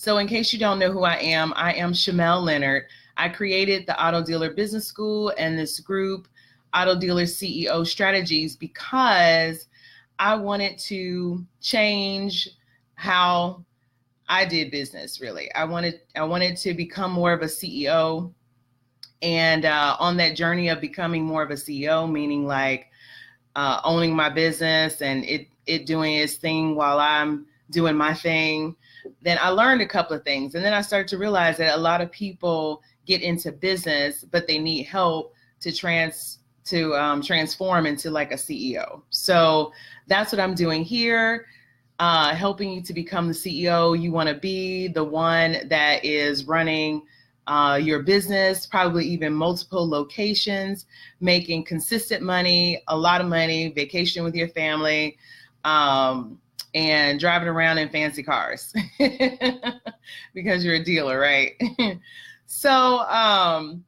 So in case you don't know who I am Shamel Leonard. I created the Auto Dealer Business School and this group, Auto Dealer CEO Strategies, because I wanted to change how I did business, really. I wanted to become more of a CEO. And on that journey of becoming more of a CEO, meaning like owning my business and it doing its thing while I'm doing my thing, then I learned a couple of things. And then I started to realize that a lot of people get into business, but they need help to transform into like a CEO. So that's what I'm doing here, helping you to become the CEO you want to be, the one that is running your business, probably even multiple locations, making consistent money, a lot of money, vacation with your family, and driving around in fancy cars because you're a dealer, right? So, I'm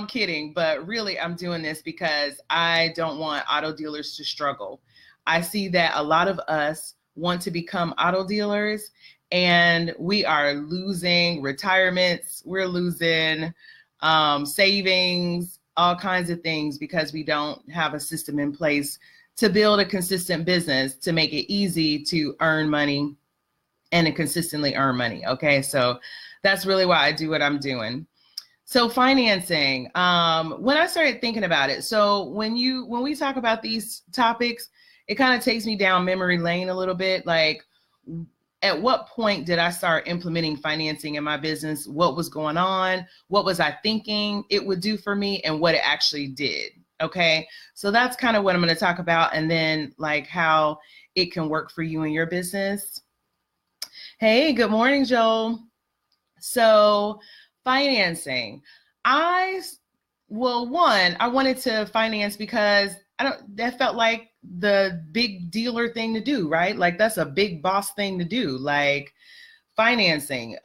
kidding, but really I'm doing this because I don't want auto dealers to struggle. I see that a lot of us want to become auto dealers and we are losing retirements, we're losing savings, all kinds of things because we don't have a system in place to build a consistent business to make it easy to earn money and to consistently earn money. Okay, so that's really why I do what I'm doing. So financing, when I started thinking about it, so when we talk about these topics, it kind of takes me down memory lane a little bit. Like, at what point did I start implementing financing in my business? What was going on? What was I thinking it would do for me and what it actually did? Okay, so that's kind of what I'm going to talk about, and then like how it can work for you in your business. Hey, good morning, Joel. So financing, I wanted to finance because that felt like the big dealer thing to do, right? Like that's a big boss thing to do, like financing.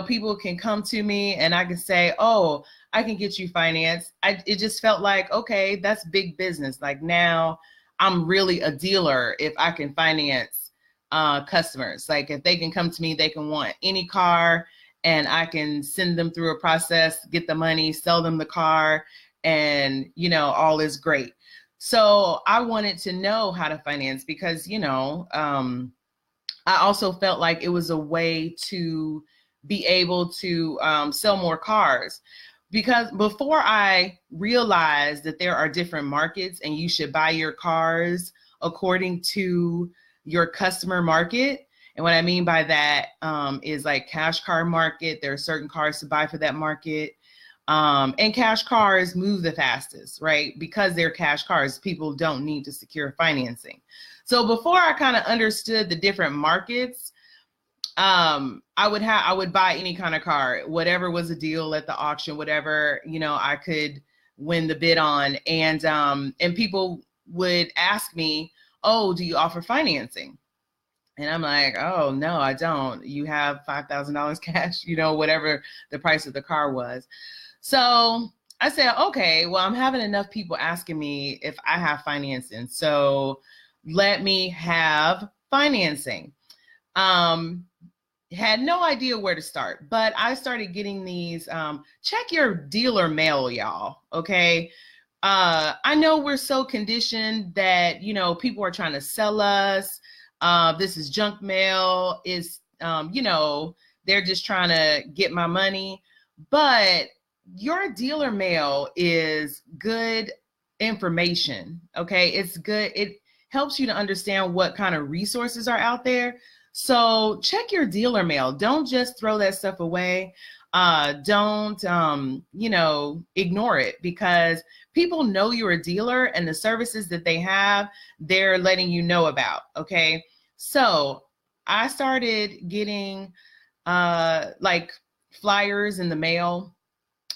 People can come to me and I can say, oh, I can get you finance. It just felt like, okay, that's big business. Like now I'm really a dealer if I can finance customers. Like if they can come to me, they can want any car and I can send them through a process, get the money, sell them the car, and all is great. So I wanted to know how to finance because, I also felt like it was a way to be able to sell more cars. Because before I realized that there are different markets and you should buy your cars according to your customer market. And what I mean by that is like cash car market. There are certain cars to buy for that market. And cash cars move the fastest, right? Because they're cash cars, people don't need to secure financing. So before I kind of understood the different markets, I would buy any kind of car, whatever was a deal at the auction, whatever, I could win the bid on. And people would ask me, oh, do you offer financing? And I'm like, oh, no, I don't. You have $5,000 cash, whatever the price of the car was. So I said, okay, well, I'm having enough people asking me if I have financing. So let me have financing. Had no idea where to start, but I started getting these, check your dealer mail, y'all, okay? I know we're so conditioned that, people are trying to sell us. This is junk mail, they're just trying to get my money. But your dealer mail is good information, okay? It's good. It helps you to understand what kind of resources are out there. So check your dealer mail. Don't just throw that stuff away. Don't, ignore it because people know you're a dealer and the services that they have, they're letting you know about, okay? So I started getting like flyers in the mail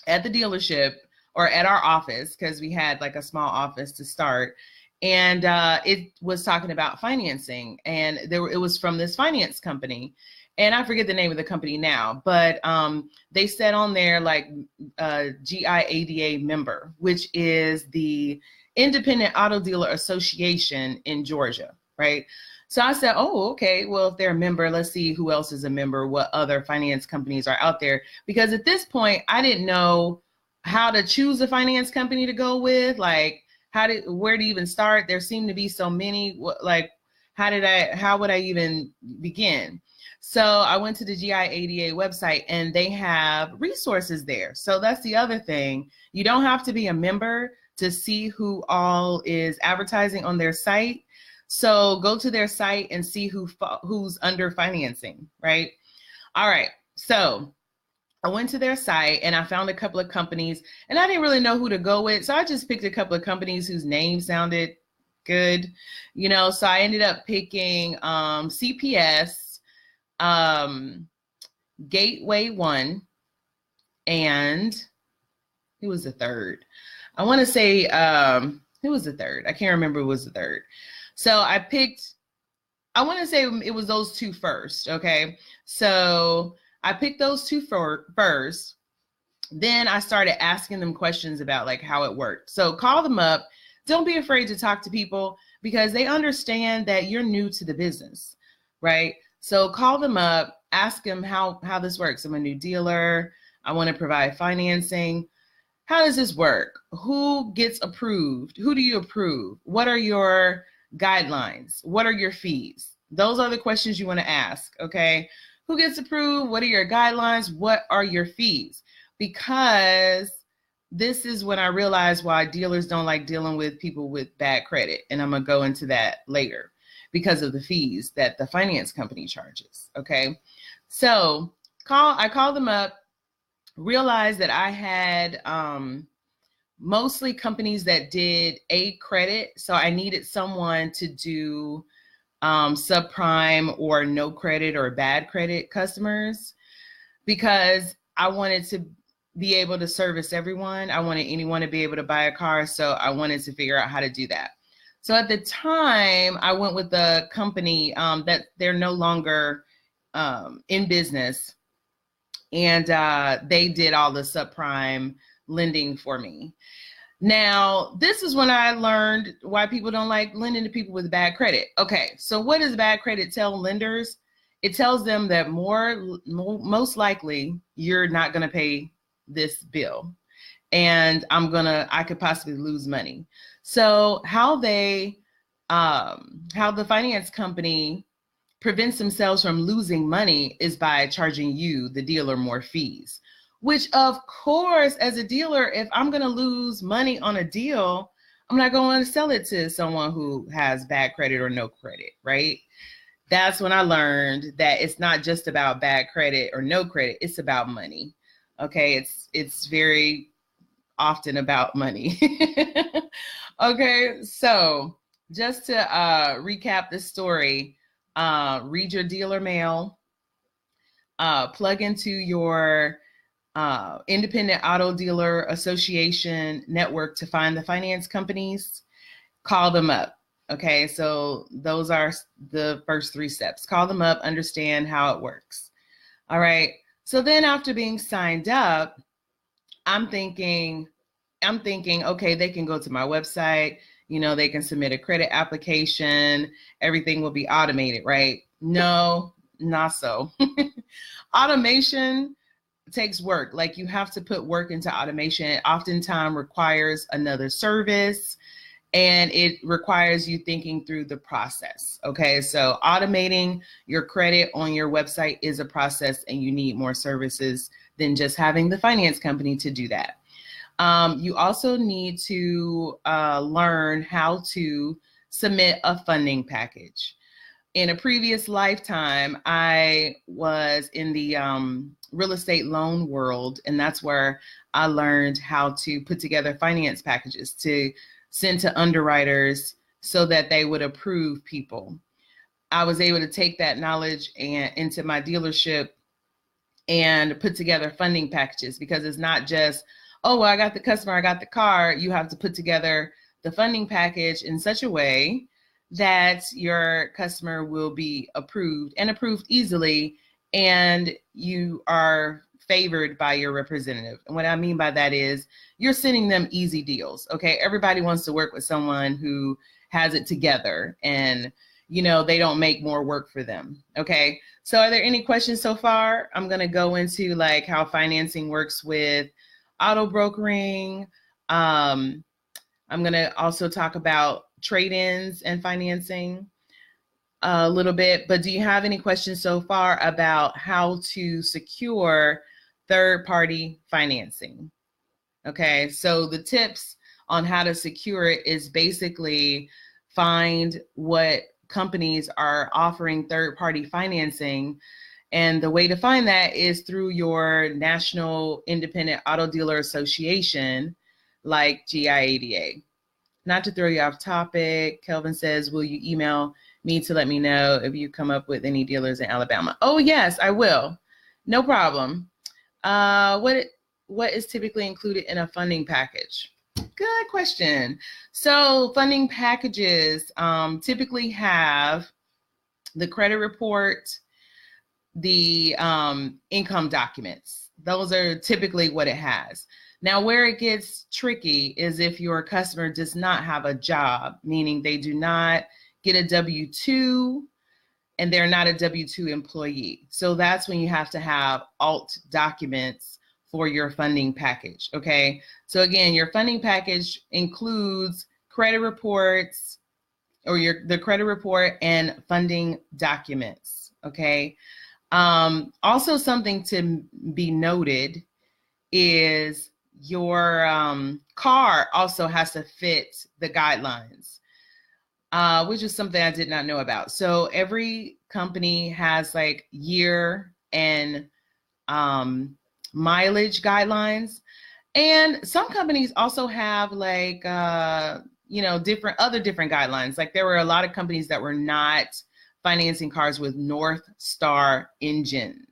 at the dealership or at our office because we had like a small office to start. And it was talking about financing, and it was from this finance company, and I forget the name of the company now, but they said on there like GIADA member, which is the Independent Auto Dealer Association in Georgia, right? So I said, oh, okay, well, if they're a member, let's see who else is a member, what other finance companies are out there. Because at this point, I didn't know how to choose a finance company to go with, like where to even start. There seemed to be so many, like, how would I even begin? So I went to the GIADA website and they have resources there. So that's the other thing. You don't have to be a member to see who all is advertising on their site. So go to their site and see who's under financing, right? All right, so I went to their site and I found a couple of companies and I didn't really know who to go with. So I just picked a couple of companies whose names sounded good, so I ended up picking CPS, Gateway One, and who was the third? I want to say, who was the third? I can't remember who was the third. So I want to say it was those two first, okay? So I picked those two first. Then I started asking them questions about like how it worked. So call them up. Don't be afraid to talk to people because they understand that you're new to the business, right? So call them up, ask them how this works. I'm a new dealer. I want to provide financing. How does this work? Who gets approved? Who do you approve? What are your guidelines? What are your fees? Those are the questions you want to ask, okay? Who gets approved? What are your guidelines? What are your fees? Because this is when I realized why dealers don't like dealing with people with bad credit. And I'm going to go into that later because of the fees that the finance company charges, okay? So I called them up, realized that I had mostly companies that did A credit. So I needed someone to do subprime or no credit or bad credit customers because I wanted to be able to service everyone. I wanted anyone to be able to buy a car. So I wanted to figure out how to do that. So at the time I went with the company that they're no longer in business. And they did all the subprime lending for me. Now, this is when I learned why people don't like lending to people with bad credit. Okay, so what does bad credit tell lenders? It tells them that most likely you're not going to pay this bill, and I could possibly lose money. So how the finance company prevents themselves from losing money is by charging you, the dealer, more fees. Which, of course, as a dealer, if I'm going to lose money on a deal, I'm not going to sell it to someone who has bad credit or no credit, right? That's when I learned that it's not just about bad credit or no credit, it's about money. Okay, it's very often about money. Okay, so just to recap the story, read your dealer mail, plug into your Independent Auto Dealer Association network to find the finance companies, call them up. Okay, so those are the first 3 steps. Call them up, understand how it works. All right, so then after being signed up, I'm thinking, okay, they can go to my website, they can submit a credit application, everything will be automated, right? No, not so. Automation takes work. Like, you have to put work into automation. It oftentimes requires another service and it requires you thinking through the process. Okay, so automating your credit on your website is a process and you need more services than just having the finance company to do that. You also need to learn how to submit a funding package. In a previous lifetime, I was in the real estate loan world, and that's where I learned how to put together finance packages to send to underwriters so that they would approve people. I was able to take that knowledge into my dealership and put together funding packages, because it's not just, oh, well, I got the customer, I got the car. You have to put together the funding package in such a way that your customer will be approved and approved easily, and you are favored by your representative. And what I mean by that is you're sending them easy deals. Okay, everybody wants to work with someone who has it together, and they don't make more work for them. Okay. So are there any questions so far? I'm going to go into like how financing works with auto brokering. I'm going to also talk about trade-ins and financing a little bit, but do you have any questions so far about how to secure third-party financing? Okay, so the tips on how to secure it is basically find what companies are offering third-party financing. And the way to find that is through your National Independent Auto Dealer Association, like GIADA. Not to throw you off topic, Kelvin says, will you email me to let me know if you come up with any dealers in Alabama? Oh, yes, I will. No problem. What is typically included in a funding package? Good question. So funding packages typically have the credit report, the income documents. Those are typically what it has. Now, where it gets tricky is if your customer does not have a job, meaning they do not get a W-2 and they're not a W-2 employee. So that's when you have to have alt documents for your funding package, okay? So again, your funding package includes credit reports or the credit report and funding documents, okay? Also something to be noted is your car also has to fit the guidelines, which is something I did not know about. So every company has like year and mileage guidelines. And some companies also have like, different guidelines. Like there were a lot of companies that were not financing cars with North Star engines.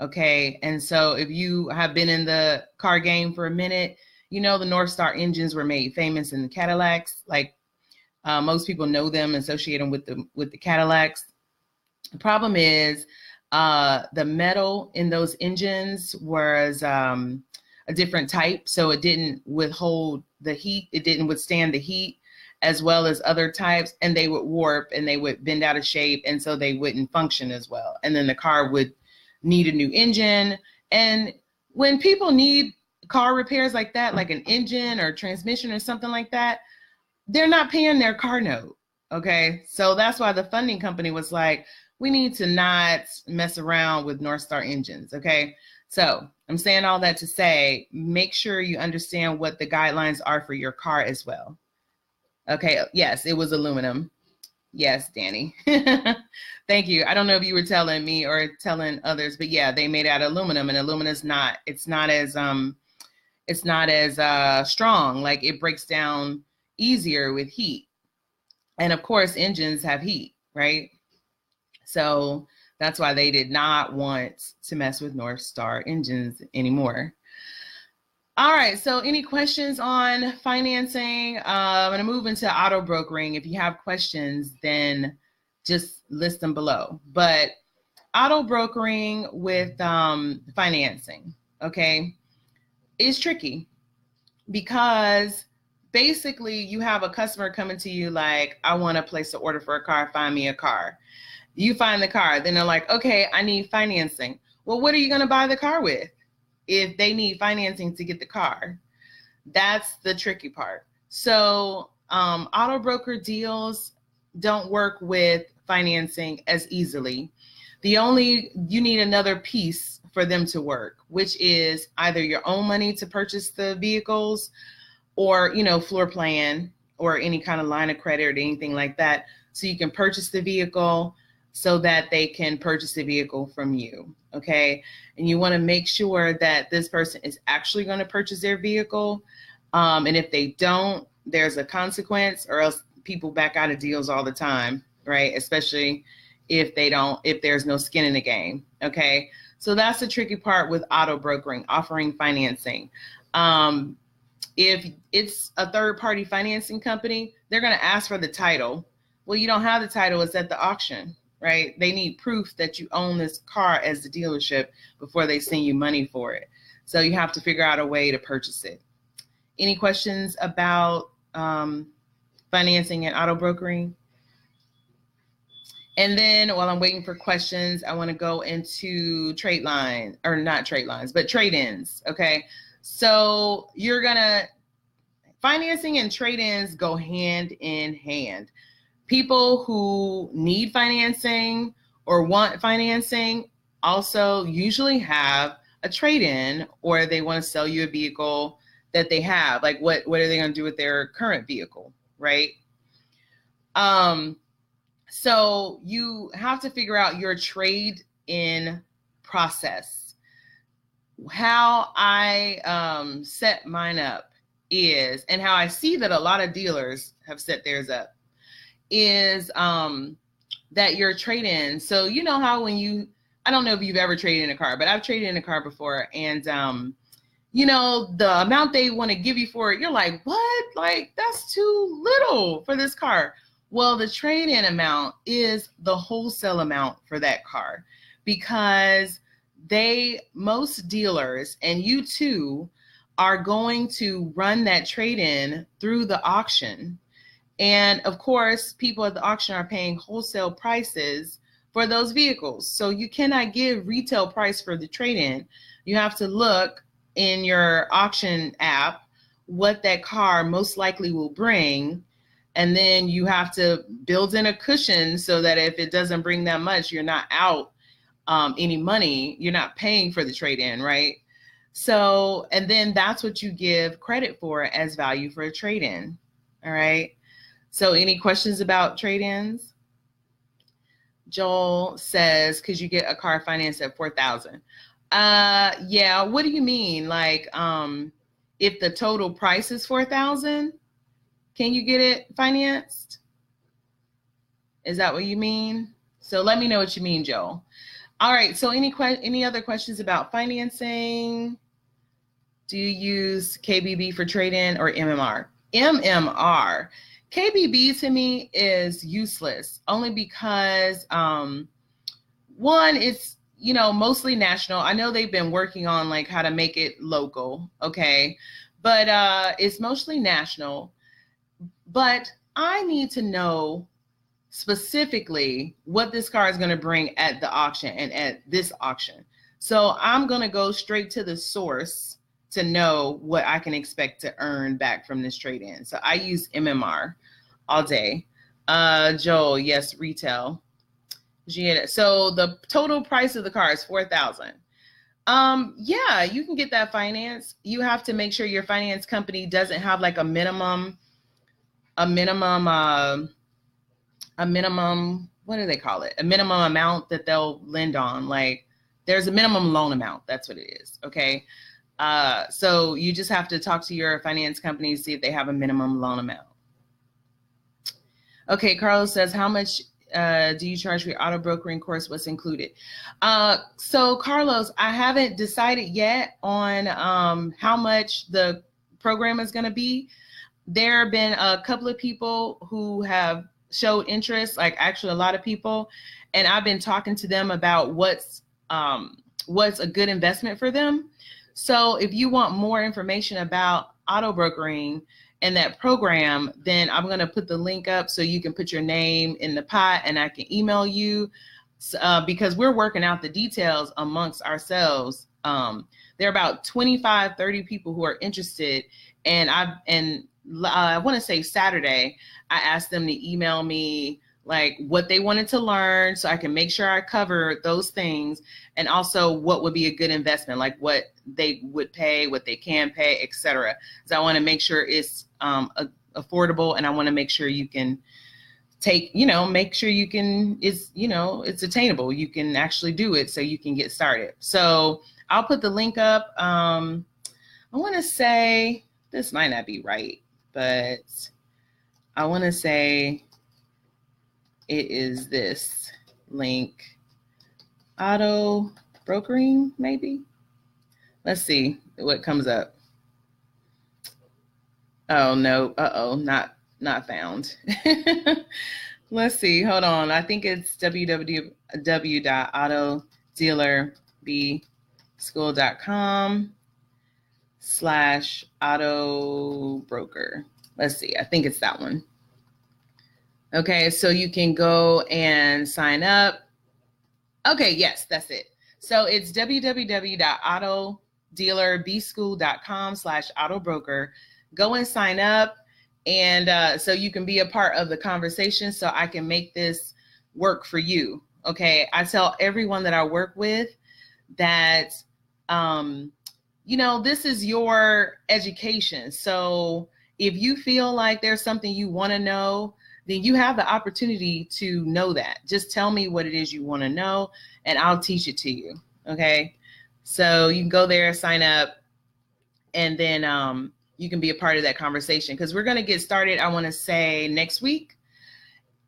Okay, and so if you have been in the car game for a minute, the North Star engines were made famous in the Cadillacs. Like most people know them, associate them with the Cadillacs. The problem is the metal in those engines was a different type, so it didn't withhold the heat. It didn't withstand the heat as well as other types, and they would warp and they would bend out of shape, and so they wouldn't function as well. And then the car would need a new engine. And when people need car repairs like that, like an engine or transmission or something like that, they're not paying their car note. Okay, so that's why the funding company was like, we need to not mess around with North Star engines. Okay, so I'm saying all that to say, make sure you understand what the guidelines are for your car as well. Okay, yes, it was aluminum. Yes, Danny. Thank you. I don't know if you were telling me or telling others, but yeah, they made out of aluminum, and aluminum is not, it's not as strong. Like it breaks down easier with heat. And of course, engines have heat, right? So that's why they did not want to mess with North Star engines anymore. All right, so any questions on financing? I'm going to move into auto brokering. If you have questions, then just list them below. But auto brokering with financing, okay, is tricky because basically you have a customer coming to you like, I want to place an order for a car, find me a car. You find the car, then they're like, okay, I need financing. Well, what are you going to buy the car with? If they need financing to get the car, that's the tricky part. So auto broker deals don't work with financing as easily. You need another piece for them to work, which is either your own money to purchase the vehicles or, floor plan or any kind of line of credit or anything like that. So you can purchase the vehicle so that they can purchase the vehicle from you, okay? And you wanna make sure that this person is actually gonna purchase their vehicle. And if they don't, there's a consequence, or else people back out of deals all the time, right? Especially if there's no skin in the game, okay? So that's the tricky part with auto brokering, offering financing. If it's a third-party financing company, they're gonna ask for the title. Well, you don't have the title, it's at the auction, right? They need proof that you own this car as the dealership before they send you money for it. So you have to figure out a way to purchase it. Any questions about financing and auto brokering? And then while I'm waiting for questions, I want to go into trade-ins. Okay. So financing and trade-ins go hand in hand. People who need financing or want financing also usually have a trade-in, or they want to sell you a vehicle that they have. Like what are they going to do with their current vehicle, right? So you have to figure out your trade-in process. How I set mine up is, and how I see that a lot of dealers have set theirs up, is that your trade-in. So you know how I don't know if you've ever traded in a car, but I've traded in a car before, and you know, the amount they want to give you for it, you're like, what? Like, that's too little for this car. Well, the trade-in amount is the wholesale amount for that car, because most dealers, and you too, are going to run that trade-in through the auction. And of course, people at the auction are paying wholesale prices for those vehicles. So you cannot give retail price for the trade-in. You have to look in your auction app what that car most likely will bring. And then you have to build in a cushion so that if it doesn't bring that much, you're not out any money. You're not paying for the trade-in, right? So, and then that's what you give credit for as value for a trade-in. All right. So any questions about trade-ins? Joel says, could you get a car financed at $4,000? Yeah, what do you mean? Like, if the total price is $4,000, can you get it financed? Is that what you mean? So let me know what you mean, Joel. All right, so any other questions about financing? Do you use KBB for trade-in or MMR? MMR. KBB to me is useless, only because one, it's, you know, mostly national. I know they've been working on like how to make it local, okay? But it's mostly national. But I need to know specifically what this car is going to bring at the auction and at this auction. So I'm going to go straight to the source to know what I can expect to earn back from this trade-in. So I use MMR all day. Joel, yes, retail. So the total price of the car is $4,000. Yeah, you can get that finance. You have to make sure your finance company doesn't have like a minimum, what do they call it? A minimum amount that they'll lend on. Like there's a minimum loan amount. That's what it is. Okay. So you just have to talk to your finance company, see if they have a minimum loan amount. Okay. Carlos says, how much do you charge for your auto brokering course? What's included? So Carlos, I haven't decided yet on how much the program is going to be. There have been a couple of people who have showed interest, like actually a lot of people, and I've been talking to them about what's a good investment for them. So if you want more information about auto brokering and that program, then I'm going to put the link up so you can put your name in the pot and I can email you, because we're working out the details amongst ourselves. There are about 25, 30 people who are interested, and I want to say Saturday, I asked them to email me like what they wanted to learn so I can make sure I cover those things, and also what would be a good investment, like what they would pay, what they can pay, etc. So I want to make sure it's affordable, and I want to make sure you can make sure you can, it's attainable. You can actually do it so you can get started. So I'll put the link up. I want to say, this might not be right, but I want to say it is this link, auto brokering, maybe. Let's see what comes up. Oh no, not found. Let's see, hold on. I think it's www.autodealerbschool.com/auto broker. Let's see, I think it's that one. Okay, so you can go and sign up. Okay, yes, that's it. So it's www.autodealerbschool.com/autobroker. Go and sign up, and so you can be a part of the conversation so I can make this work for you. Okay, I tell everyone that I work with that, this is your education. So if you feel like there's something you want to know, then you have the opportunity to know that. Just tell me what it is you want to know, and I'll teach it to you. Okay. So you can go there, sign up, and then you can be a part of that conversation, because we're going to get started, I want to say, next week.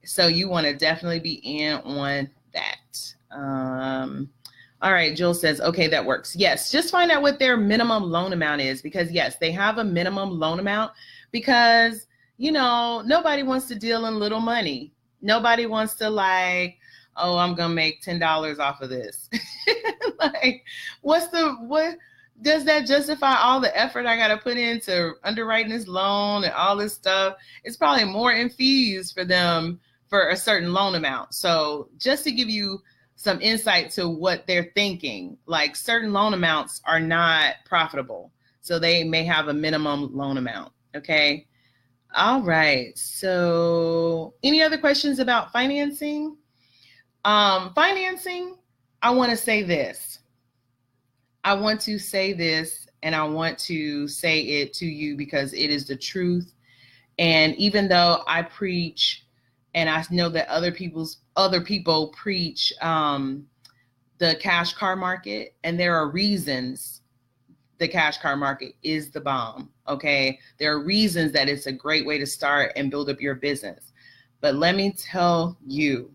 So you want to definitely be in on that. All right, Jill says, okay, that works. Yes, just find out what their minimum loan amount is, because yes, they have a minimum loan amount, because, nobody wants to deal in little money. Nobody wants to like, oh, I'm going to make $10 off of this. Like, what does that justify all the effort I got to put into underwriting this loan and all this stuff? It's probably more in fees for them for a certain loan amount. So just to give you some insight to what they're thinking, like certain loan amounts are not profitable. So they may have a minimum loan amount. Okay. All right. So any other questions about financing? Financing, I want to say this. I want to say this, and I want to say it to you because it is the truth. And even though I preach, and I know that other people preach the cash car market, and there are reasons the cash car market is the bomb. Okay, there are reasons that it's a great way to start and build up your business. But let me tell you,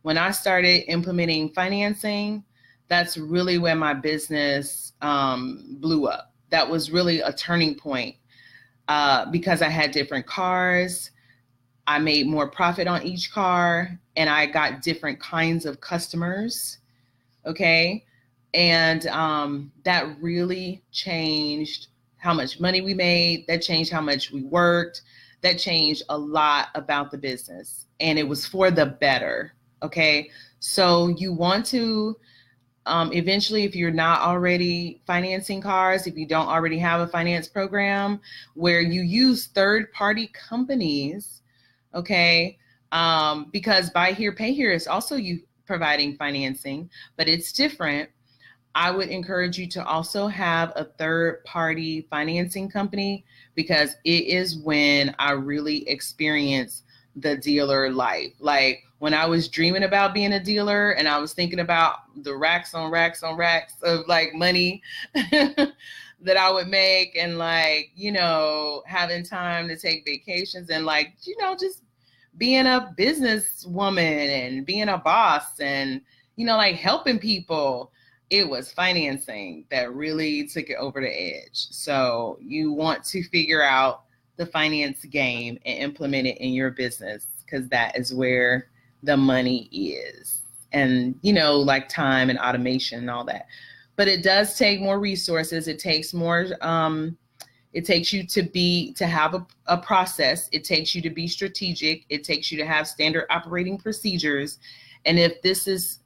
when I started implementing financing, that's really when my business blew up. That was really a turning point because I had different cars. I made more profit on each car, and I got different kinds of customers. Okay. And that really changed how much money we made. That changed how much we worked. That changed a lot about the business, and it was for the better. Okay. So you want to eventually, if you're not already financing cars, if you don't already have a finance program where you use third-party companies, okay, because Buy Here, Pay Here is also you providing financing, but it's different. I would encourage you to also have a third-party financing company, because it is when I really experienced the dealer life. Like when I was dreaming about being a dealer and I was thinking about the racks on racks on racks of like money that I would make, and like, having time to take vacations, and like, just being a businesswoman and being a boss, and, like helping people. It was financing that really took it over the edge. So you want to figure out the finance game and implement it in your business, because that is where the money is. And, like time and automation and all that. But it does take more resources. It takes more, it takes you to have a process. It takes you to be strategic. It takes you to have standard operating procedures. And if these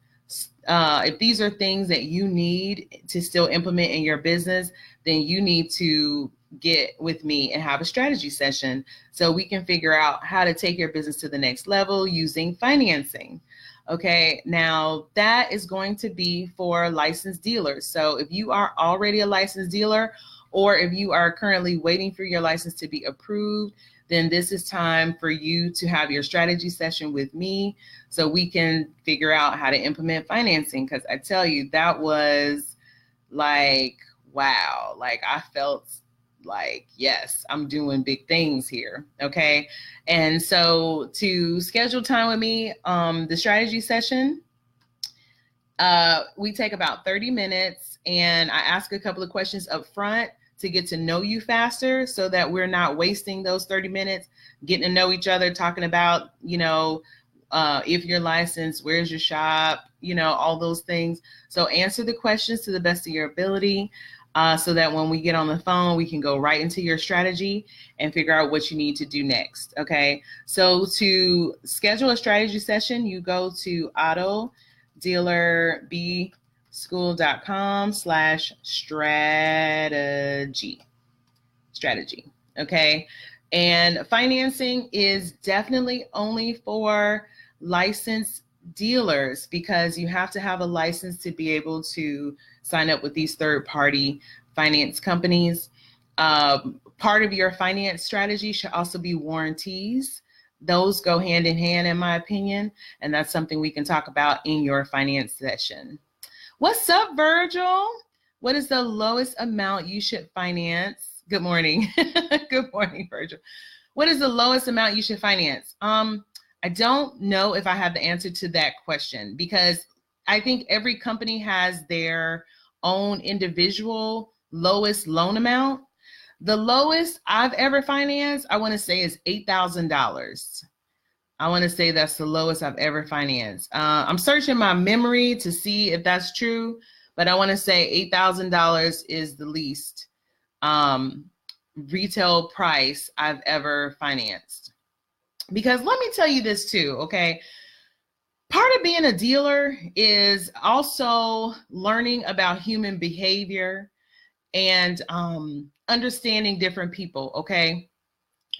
are things that you need to still implement in your business, then you need to get with me and have a strategy session so we can figure out how to take your business to the next level using financing. Okay, now that is going to be for licensed dealers. So if you are already a licensed dealer, or if you are currently waiting for your license to be approved, then this is time for you to have your strategy session with me so we can figure out how to implement financing. Because I tell you, that was like, wow, like I felt like, yes, I'm doing big things here. Okay. And so to schedule time with me, the strategy session, we take about 30 minutes, and I ask a couple of questions up front to get to know you faster, so that we're not wasting those 30 minutes getting to know each other, talking about, if you're licensed, where's your shop, all those things. So answer the questions to the best of your ability. so that when we get on the phone, we can go right into your strategy and figure out what you need to do next. Okay. So to schedule a strategy session, you go to autodealerbschool.com/strategy. Okay. And financing is definitely only for licensed dealers, because you have to have a license to be able to sign up with these third-party finance companies. Part of your finance strategy should also be warranties. Those go hand in hand, in my opinion, and that's something we can talk about in your finance session. What's up, Virgil? What is the lowest amount you should finance? Good morning. Good morning, Virgil. What is the lowest amount you should finance? I don't know if I have the answer to that question, because I think every company has their own individual lowest loan amount. The lowest I've ever financed, I want to say, is $8,000. I want to say that's the lowest I've ever financed. I'm searching my memory to see if that's true, but I want to say $8,000 is the least retail price I've ever financed. Because let me tell you this too, okay? Part of being a dealer is also learning about human behavior and understanding different people, okay?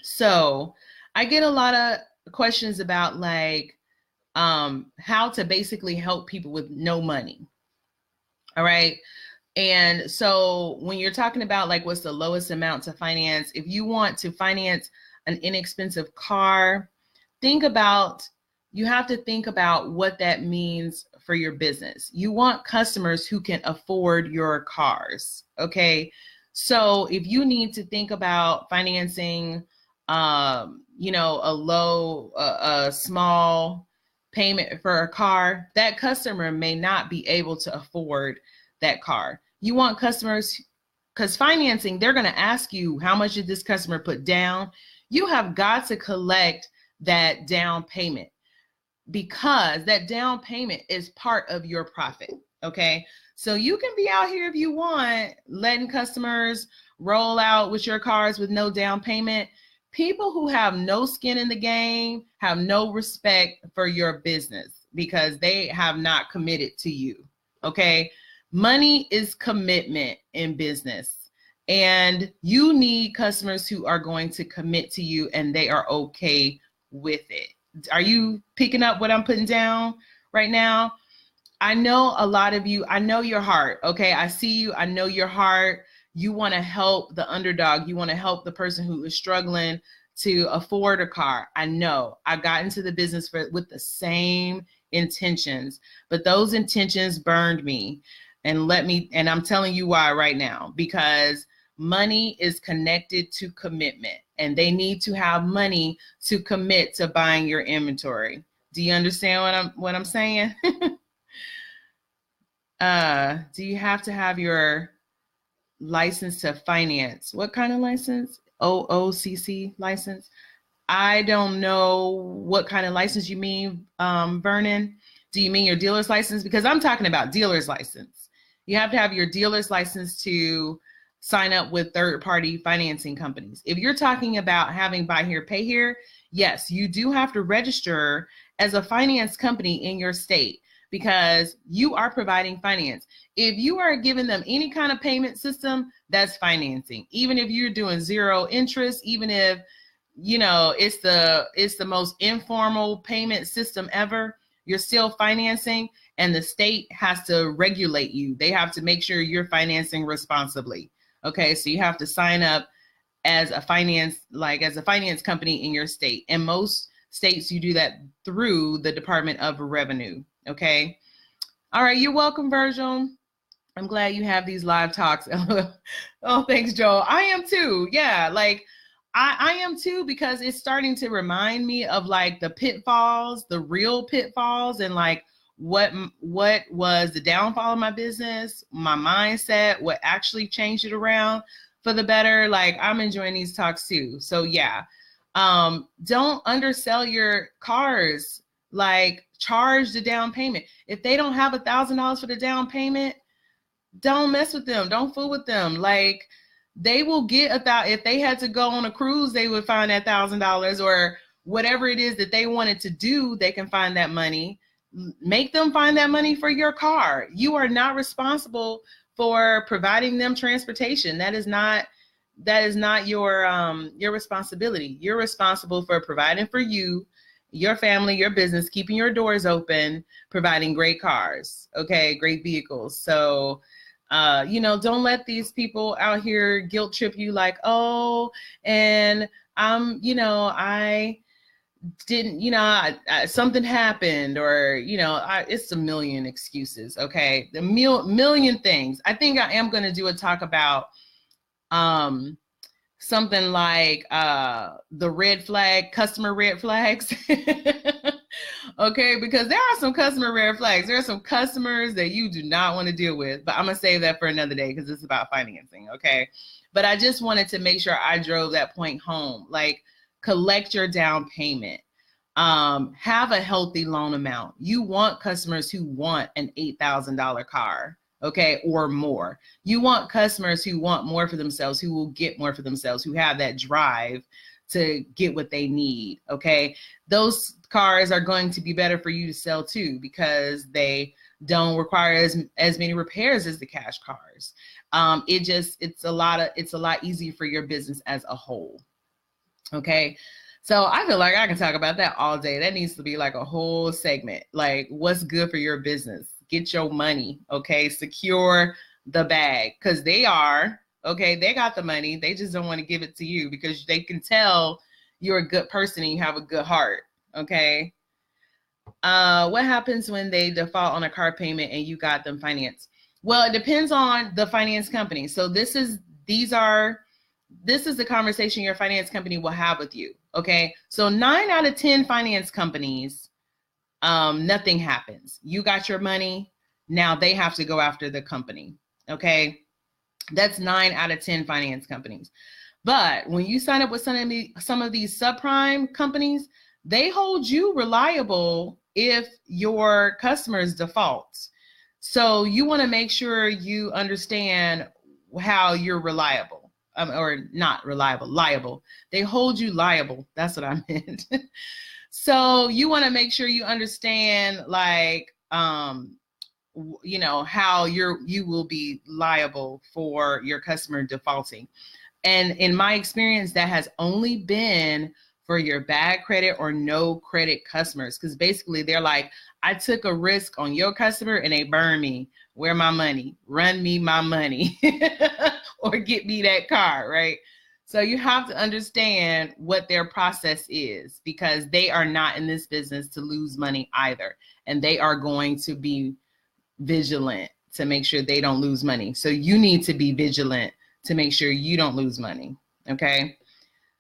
So I get a lot of questions about like how to basically help people with no money, all right? And so when you're talking about like what's the lowest amount to finance, if you want to finance an inexpensive car, you have to think about what that means for your business. You want customers who can afford your cars, okay? So if you need to think about financing, a small payment for a car, that customer may not be able to afford that car. You want customers, because financing, they're going to ask you, how much did this customer put down? You have got to collect that down payment, because that down payment is part of your profit. Okay. So you can be out here if you want, letting customers roll out with your cars with no down payment. People who have no skin in the game have no respect for your business, because they have not committed to you. Okay. Money is commitment in business, and you need customers who are going to commit to you and they are okay with it. Are you picking up what I'm putting down right now? I know a lot of you, I know your heart, okay? I see you, I know your heart. You want to help the underdog. You want to help the person who is struggling to afford a car. I know. I got into the business with the same intentions, but those intentions burned me. And I'm telling you why right now, because money is connected to commitment, and they need to have money to commit to buying your inventory. Do you understand what I'm saying? Do you have to have your license to finance? What kind of license? OOCC license? I don't know what kind of license you mean, Vernon. Do you mean your dealer's license? Because I'm talking about dealer's license. You have to have your dealer's license to sign up with third-party financing companies. If you're talking about having buy here, pay here, yes, you do have to register as a finance company in your state, because you are providing finance. If you are giving them any kind of payment system, that's financing. Even if you're doing zero interest, even if it's the most informal payment system ever, you're still financing, and the state has to regulate you. They have to make sure you're financing responsibly. Okay, so you have to sign up as a finance company in your state. And most states, you do that through the Department of Revenue. Okay. All right. You're welcome, Virgil. I'm glad you have these live talks. Oh, thanks, Joel. I am too. Yeah. Like I am too, because it's starting to remind me of like the pitfalls, the real pitfalls, and like what was the downfall of my business, my mindset, what actually changed it around for the better. Like I'm enjoying these talks too. So yeah, don't undersell your cars. Like charge the down payment. If they don't have $1,000 for the down payment, don't mess with them. Don't fool with them. Like, they will get if they had to go on a cruise, they would find that $1,000, or whatever it is that they wanted to do, they can find that money. Make them find that money for your car. You are not responsible for providing them transportation. That is not your responsibility. You're responsible for providing for you, your family, your business, keeping your doors open, providing great cars, okay, great vehicles. So don't let these people out here guilt trip you like, oh, and I didn't, something happened, or, it's a million excuses. Okay. The million things. I think I am going to do a talk about, something like, the customer red flags. Okay. Because there are some customer red flags. There are some customers that you do not want to deal with, but I'm going to save that for another day, because it's about financing. Okay. But I just wanted to make sure I drove that point home. Like, collect your down payment. Have a healthy loan amount. You want customers who want an $8,000 car, okay, or more. You want customers who want more for themselves, who will get more for themselves, who have that drive to get what they need, okay? Those cars are going to be better for you to sell too, because they don't require as many repairs as the cash cars. It's a lot easier for your business as a whole. Okay. So I feel like I can talk about that all day. That needs to be like a whole segment. Like, what's good for your business? Get your money. Okay. Secure the bag, because they got the money. They just don't want to give it to you, because they can tell you're a good person and you have a good heart. Okay. What happens when they default on a car payment and you got them financed? Well, it depends on the finance company. So this is the conversation your finance company will have with you. Okay. So 9 out of 10 finance companies, nothing happens. You got your money. Now they have to go after the company. Okay. That's 9 out of 10 finance companies. But when you sign up with some of these subprime companies, they hold you reliable if your customers default. So you want to make sure you understand how you're reliable. Or not reliable, liable. They hold you liable. That's what I meant. So you want to make sure you understand, like, how you will be liable for your customer defaulting. And in my experience, that has only been for your bad credit or no credit customers. Because basically they're like, I took a risk on your customer and they burned me. Where my money? Run me my money. Or get me that car, right? So you have to understand what their process is, because they are not in this business to lose money either. And they are going to be vigilant to make sure they don't lose money. So you need to be vigilant to make sure you don't lose money, okay?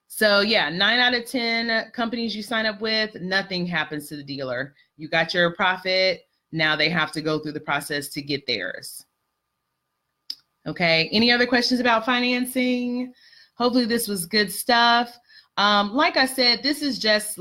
So yeah, 9 out of 10 companies you sign up with, nothing happens to the dealer. You got your profit. Now they have to go through the process to get theirs. Okay, any other questions about financing? Hopefully this was good stuff. Like I said, this is just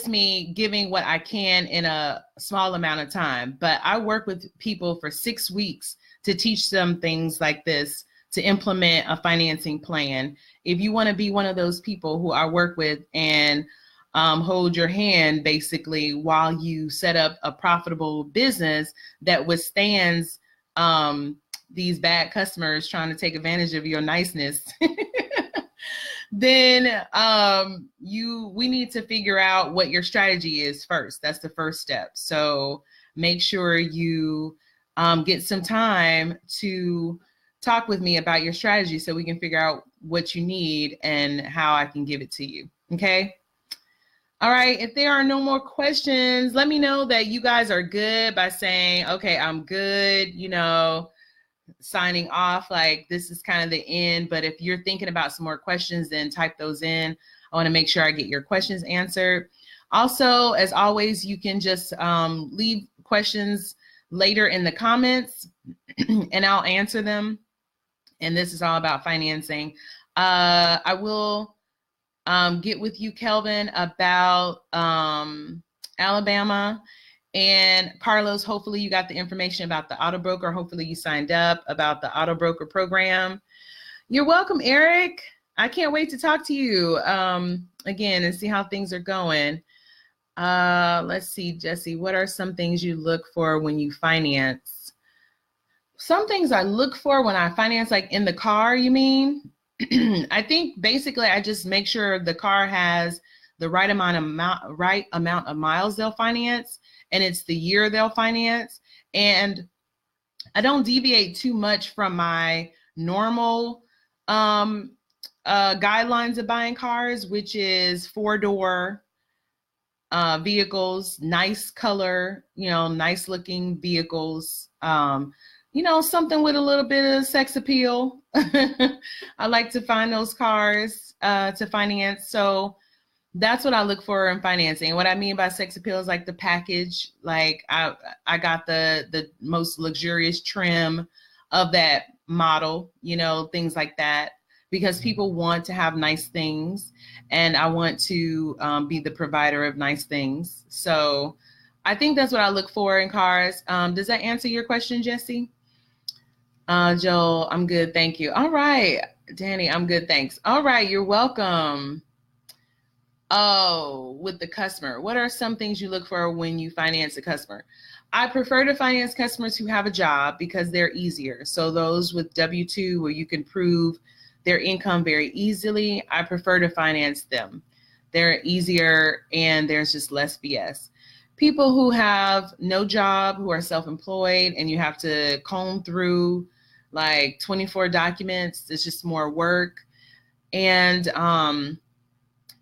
me giving what I can in a small amount of time, but I work with people for 6 weeks to teach them things like this, to implement a financing plan. If you want to be one of those people who I work with and hold your hand basically while you set up a profitable business that withstands these bad customers trying to take advantage of your niceness, then we need to figure out what your strategy is first. That's the first step. So make sure you get some time to talk with me about your strategy so we can figure out what you need and how I can give it to you. Okay. All right. If there are no more questions, let me know that you guys are good by saying, okay, I'm good, signing off, like this is kind of the end. But if you're thinking about some more questions, then type those in. I want to make sure I get your questions answered. Also, as always, you can just leave questions later in the comments and I'll answer them. And this is all about financing. I will get with you, Kelvin, about Alabama. And Carlos, hopefully you got the information about the auto broker. Hopefully you signed up about the auto broker program. You're welcome, Eric. I can't wait to talk to you again and see how things are going. Let's see, Jesse, what are some things you look for when you finance? Some things I look for when I finance, like in the car, you mean? I think basically I just make sure the car has the right amount of miles they'll finance, and it's the year they'll finance. And I don't deviate too much from my normal guidelines of buying cars, which is 4-door vehicles, nice color, nice looking vehicles, something with a little bit of sex appeal. I like to find those cars to finance. So that's what I look for in financing. And what I mean by sex appeal is like the package. Like I got the most luxurious trim of that model, things like that, because people want to have nice things, and I want to be the provider of nice things. So I think that's what I look for in cars. Does that answer your question, Jesse? Joel, I'm good, thank you. All right, Danny, I'm good, thanks. All right, you're welcome. Oh, with the customer, what are some things you look for when you finance a customer? I prefer to finance customers who have a job because they're easier. So those with W-2 where you can prove their income very easily, I prefer to finance them. They're easier and there's just less BS. People who have no job, who are self-employed, and you have to comb through like 24 documents, it's just more work. And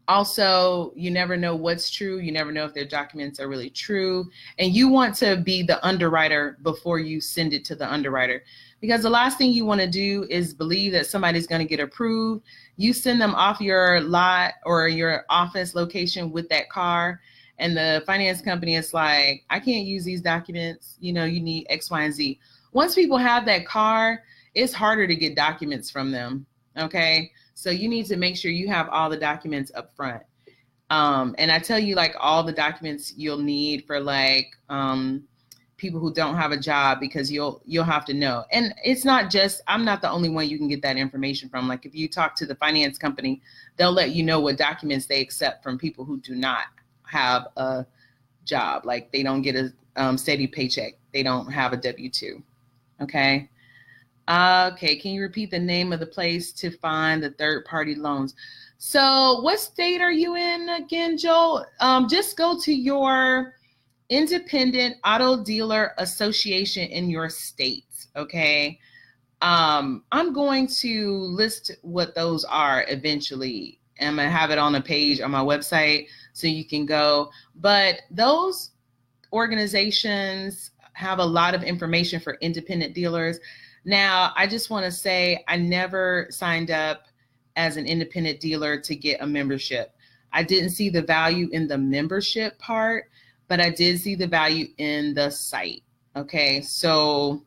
also, you never know what's true. You never know if their documents are really true. And you want to be the underwriter before you send it to the underwriter. Because the last thing you want to do is believe that somebody's going to get approved. You send them off your lot or your office location with that car, and the finance company is like, I can't use these documents. You need X, Y, and Z. Once people have that car, it's harder to get documents from them. Okay. So you need to make sure you have all the documents up front. And I tell you, like, all the documents you'll need for like people who don't have a job, because you'll have to know. And it's not just, I'm not the only one you can get that information from. Like if you talk to the finance company, they'll let you know what documents they accept from people who do not have a job. Like they don't get a steady paycheck. They don't have a W-2. Okay. Okay, can you repeat the name of the place to find the third-party loans? So what state are you in again, Joel? Just go to your independent auto dealer association in your state, okay? I'm going to list what those are eventually. I'm going to have it on a page on my website so you can go. But those organizations have a lot of information for independent dealers. Now, I just want to say I never signed up as an independent dealer to get a membership. I didn't see the value in the membership part, but I did see the value in the site. Okay, so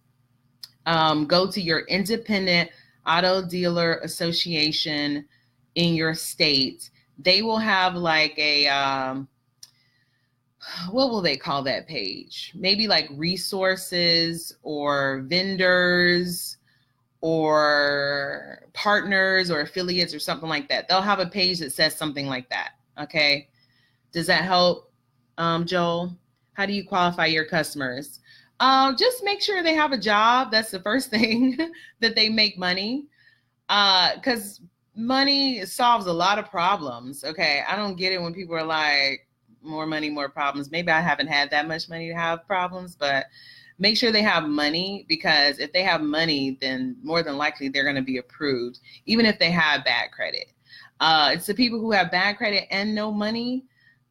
go to your independent auto dealer association in your state. They will have like a what will they call that page? Maybe like resources or vendors or partners or affiliates or something like that. They'll have a page that says something like that. Okay. Does that help, Joel? How do you qualify your customers? Just make sure they have a job. That's the first thing, that they make money, because money solves a lot of problems. Okay. I don't get it when people are like, more money, more problems. Maybe I haven't had that much money to have problems, but make sure they have money, because if they have money, then more than likely they're going to be approved, even if they have bad credit. It's the people who have bad credit and no money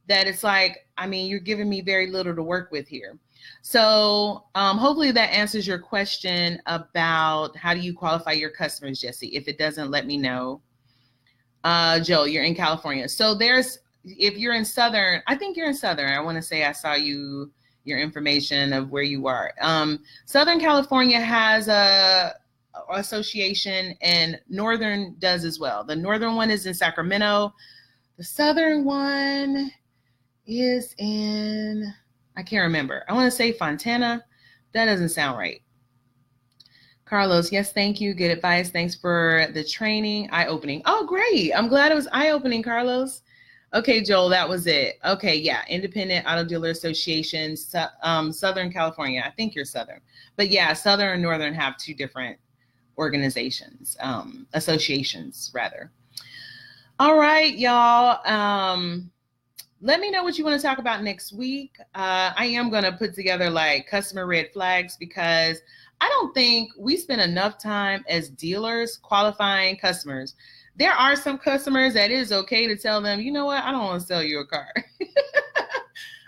that it's like, I mean, you're giving me very little to work with here. So hopefully that answers your question about how do you qualify your customers, Jesse. If it doesn't, let me know. Joe, you're in California. So if you're in Southern, I think you're in Southern. I want to say I saw your information of where you are. Southern California has a association, and Northern does as well. The Northern one is in Sacramento. The Southern one is in I can't remember. I want to say Fontana. That doesn't sound right. Carlos, yes, thank you. Good advice. Thanks for the training. Eye-opening. Oh, great. I'm glad it was eye-opening, Carlos. Okay, Joel, that was it. Okay, yeah. Independent Auto Dealer Association, Southern California. I think you're Southern. But yeah, Southern and Northern have two different organizations, associations, rather. All right, y'all. Let me know what you want to talk about next week. I am going to put together like customer red flags because I don't think we spend enough time as dealers qualifying customers. There are some customers that is okay to tell them, you know what, I don't want to sell you a car.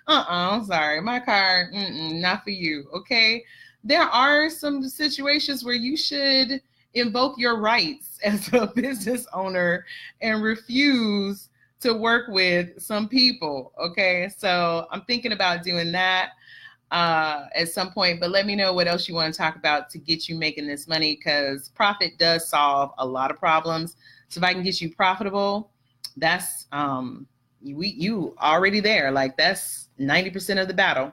I'm sorry, my car, not for you, okay? There are some situations where you should invoke your rights as a business owner and refuse to work with some people. Okay, so I'm thinking about doing that at some point, but let me know what else you want to talk about to get you making this money, because profit does solve a lot of problems. So if I can get you profitable, that's you already there. Like that's 90% of the battle.